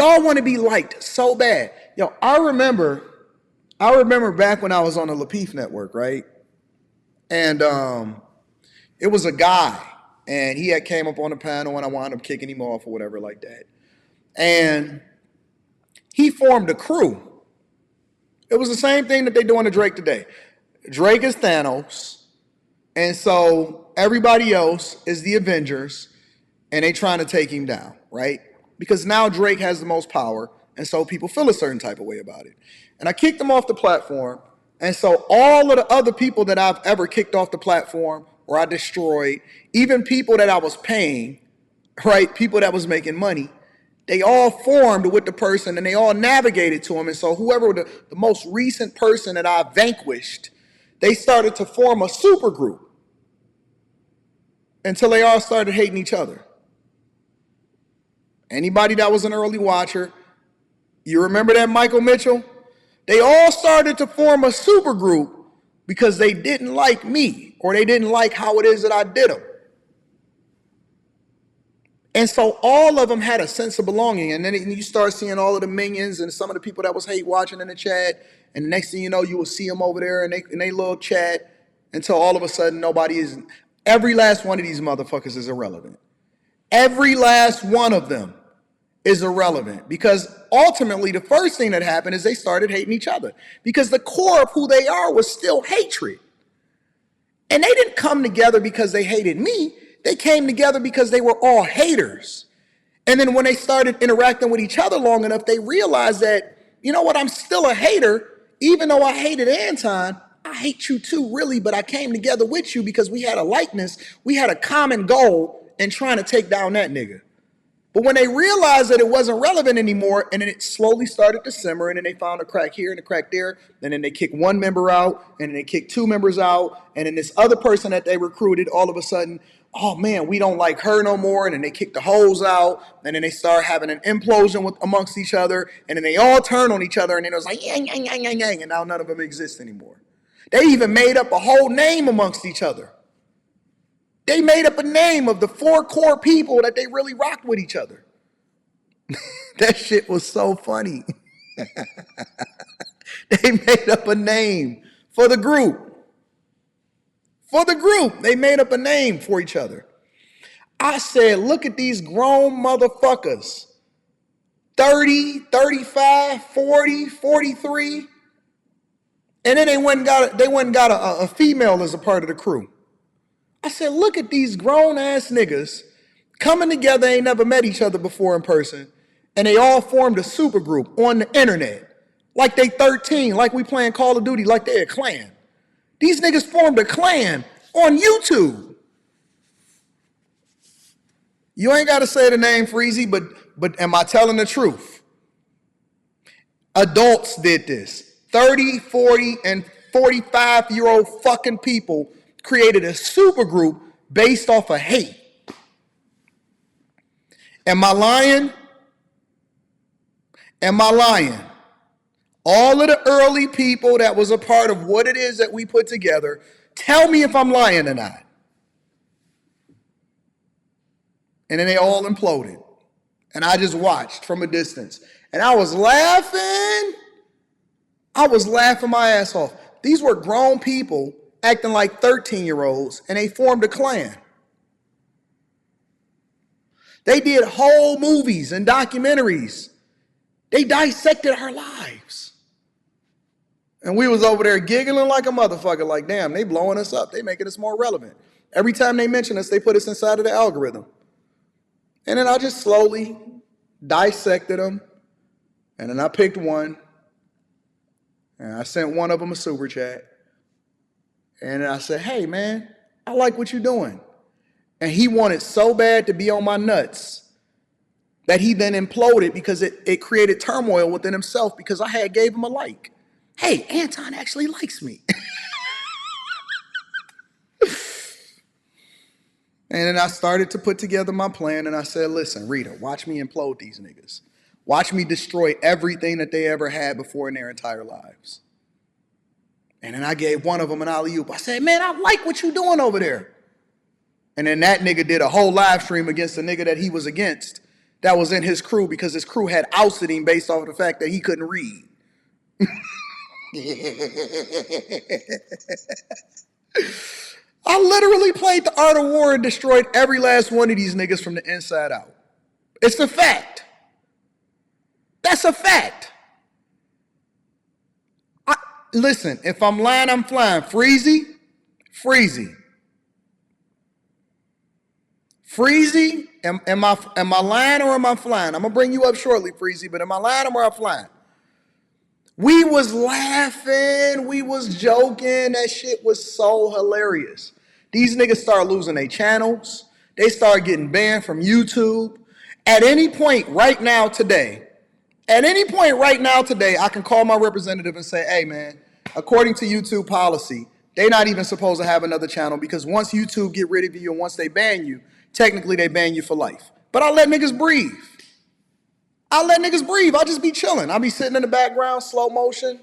Y'all want to be liked so bad. Yo, I remember back when I was on the Lapeef network, right? And it was a guy, and he had came up on the panel, and I wound up kicking him off or whatever like that. And he formed a crew. It was the same thing that they're doing to Drake today. Drake is Thanos, and so everybody else is the Avengers, and they trying to take him down, right? Because now Drake has the most power, and so people feel a certain type of way about it. And I kicked him off the platform, and so all of the other people that I've ever kicked off the platform or I destroyed, even people that I was paying, right, people that was making money, they all formed with the person and they all navigated to him. And so whoever the most recent person that I vanquished, they started to form a super group until they all started hating each other. Anybody that was an early watcher, you remember that Michael Mitchell? They all started to form a super group because they didn't like me or they didn't like how it is that I did them. And so all of them had a sense of belonging. And then you start seeing all of the minions and some of the people that was hate watching in the chat. And the next thing you know, you will see them over there in they little chat until all of a sudden nobody is. Every last one of these motherfuckers is irrelevant. Every last one of them is irrelevant because ultimately the first thing that happened is they started hating each other because the core of who they are was still hatred. And they didn't come together because they hated me. They came together because they were all haters. And then when they started interacting with each other long enough, they realized that, you know what, I'm still a hater. Even though I hated Anton, I hate you too, really, but I came together with you because we had a likeness. We had a common goal in trying to take down that nigga. But when they realized that it wasn't relevant anymore, and then it slowly started to simmer, and then they found a crack here and a crack there, and then they kicked one member out, and then they kicked two members out, and then this other person that they recruited, all of a sudden, oh man, we don't like her no more, and then they kicked the hoes out, and then they start having an implosion amongst each other, and then they all turn on each other, and then it was like, yang, yang, yang, yang, yang, and now none of them exist anymore. They even made up a whole name amongst each other. They made up a name of the four core people that they really rocked with each other. That shit was so funny. They made up a name for the group. For the group, they made up a name for each other. I said, look at these grown motherfuckers. 30, 35, 40, 43. And then they went and got a female as a part of the crew. I said, look at these grown-ass niggas coming together, ain't never met each other before in person, and they all formed a super group on the internet. Like they 13, like we playing Call of Duty, like they a clan. These niggas formed a clan on YouTube. You ain't got to say the name, Freezy, but am I telling the truth? Adults did this. 30, 40, and 45-year-old fucking people created a super group based off of hate. Am I lying? Am I lying? All of the early people that was a part of what it is that we put together, tell me if I'm lying or not. And then they all imploded. And I just watched from a distance. And I was laughing. I was laughing my ass off. These were grown people acting like 13-year-olds, and they formed a clan. They did whole movies and documentaries. They dissected our lives. And we was over there giggling like a motherfucker, like, damn, they blowing us up. They making us more relevant. Every time they mention us, they put us inside of the algorithm. And then I just slowly dissected them, and then I picked one, and I sent one of them a super chat. And I said, hey, man, I like what you're doing. And he wanted so bad to be on my nuts that he then imploded because it created turmoil within himself because I gave him a like. Hey, Anton actually likes me. And then I started to put together my plan, and I said, listen, Rita, watch me implode these niggas. Watch me destroy everything that they ever had before in their entire lives. And then I gave one of them an alley-oop. I said, man, I like what you doing over there. And then that nigga did a whole live stream against the nigga that he was against, that was in his crew because his crew had ousted him based off of the fact that he couldn't read. I literally played the Art of War and destroyed every last one of these niggas from the inside out. It's a fact. That's a fact. Listen, if I'm lying, I'm flying. Freezy. Am I lying or am I flying? I'm gonna bring you up shortly, Freezy, but am I lying or am I flying? We was laughing, we was joking, that shit was so hilarious. These niggas start losing their channels, they start getting banned from YouTube. At any point right now today, I can call my representative and say, hey man, according to YouTube policy, they're not even supposed to have another channel because once YouTube get rid of you and once they ban you, technically they ban you for life. But I let niggas breathe. I'll just be chilling. I'll be sitting in the background, slow motion,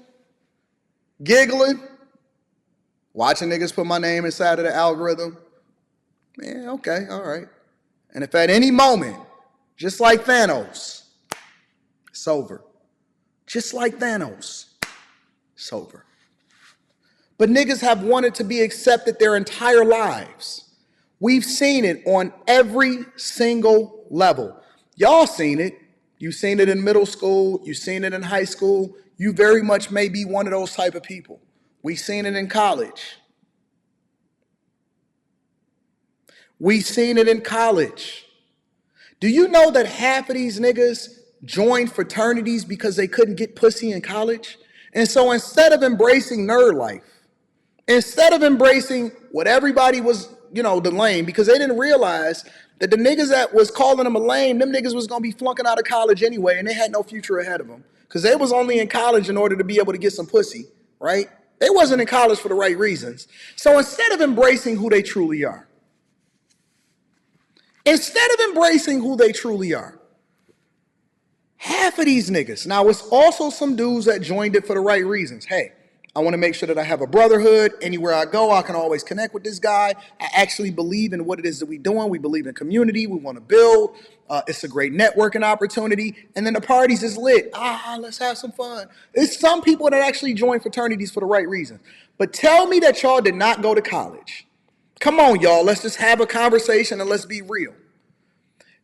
giggling, watching niggas put my name inside of the algorithm. Man, okay, all right. And if at any moment, just like Thanos, it's over. Just like Thanos, it's over. But niggas have wanted to be accepted their entire lives. We've seen it on every single level. Y'all seen it. You've seen it in middle school. You've seen it in high school. You very much may be one of those type of people. We've seen it in college. Do you know that half of these niggas joined fraternities because they couldn't get pussy in college? And so instead of embracing nerd life, instead of embracing what everybody was, the lame, because they didn't realize that the niggas that was calling them a lame, them niggas was gonna be flunking out of college anyway, and they had no future ahead of them. Because they was only in college in order to be able to get some pussy, right? They wasn't in college for the right reasons. So instead of embracing who they truly are, half of these niggas, now it's also some dudes that joined it for the right reasons. Hey, I want to make sure that I have a brotherhood. Anywhere I go, I can always connect with this guy. I actually believe in what it is that we're doing. We believe in community. We want to build. It's a great networking opportunity. And then the parties is lit. Let's have some fun. It's some people that actually join fraternities for the right reasons. But tell me that y'all did not go to college. Come on, y'all. Let's just have a conversation and let's be real.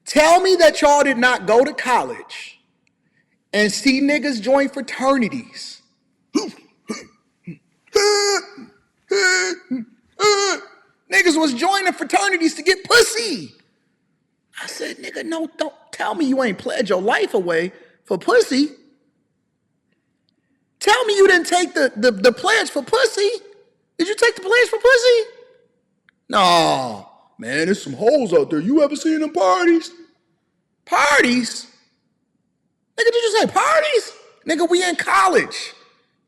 Tell me that y'all did not go to college and see niggas join fraternities. Niggas was joining fraternities to get pussy. I said, nigga, no, don't tell me you ain't pledged your life away for pussy. Tell me you didn't take the pledge for pussy. Did you take the pledge for pussy? No, man, there's some hoes out there. You ever seen them parties? Parties? Nigga, did you say parties? Nigga, we in college.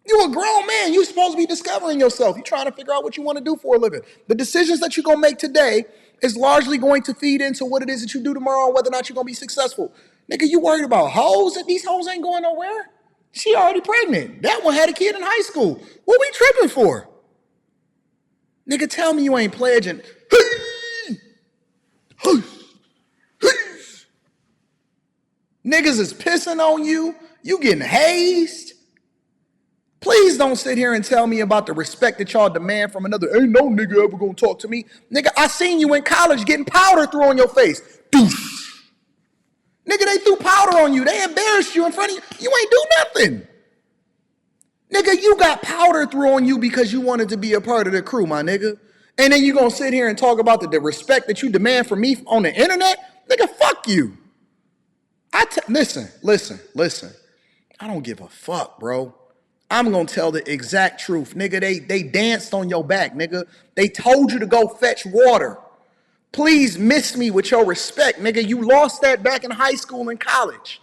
You a grown man. You supposed to be discovering yourself. You trying to figure out what you want to do for a living. The decisions that you're going to make today is largely going to feed into what it is that you do tomorrow and whether or not you're going to be successful. Nigga, you worried about hoes? These hoes ain't going nowhere. She already pregnant. That one had a kid in high school. What we tripping for? Nigga, tell me you ain't pledging. Niggas is pissing on you. You getting hazed. Please don't sit here and tell me about the respect that y'all demand from another. Ain't no nigga ever gonna talk to me. Nigga, I seen you in college getting powder thrown on your face. Doosh. Nigga, they threw powder on you. They embarrassed you in front of you. You ain't do nothing. Nigga, you got powder thrown on you because you wanted to be a part of the crew, my nigga. And then you gonna sit here and talk about the respect that you demand from me on the internet? Nigga, fuck you. Listen. I don't give a fuck, bro. I'm gonna tell the exact truth. Nigga, they danced on your back, nigga. They told you to go fetch water. Please miss me with your respect, nigga. You lost that back in high school and college.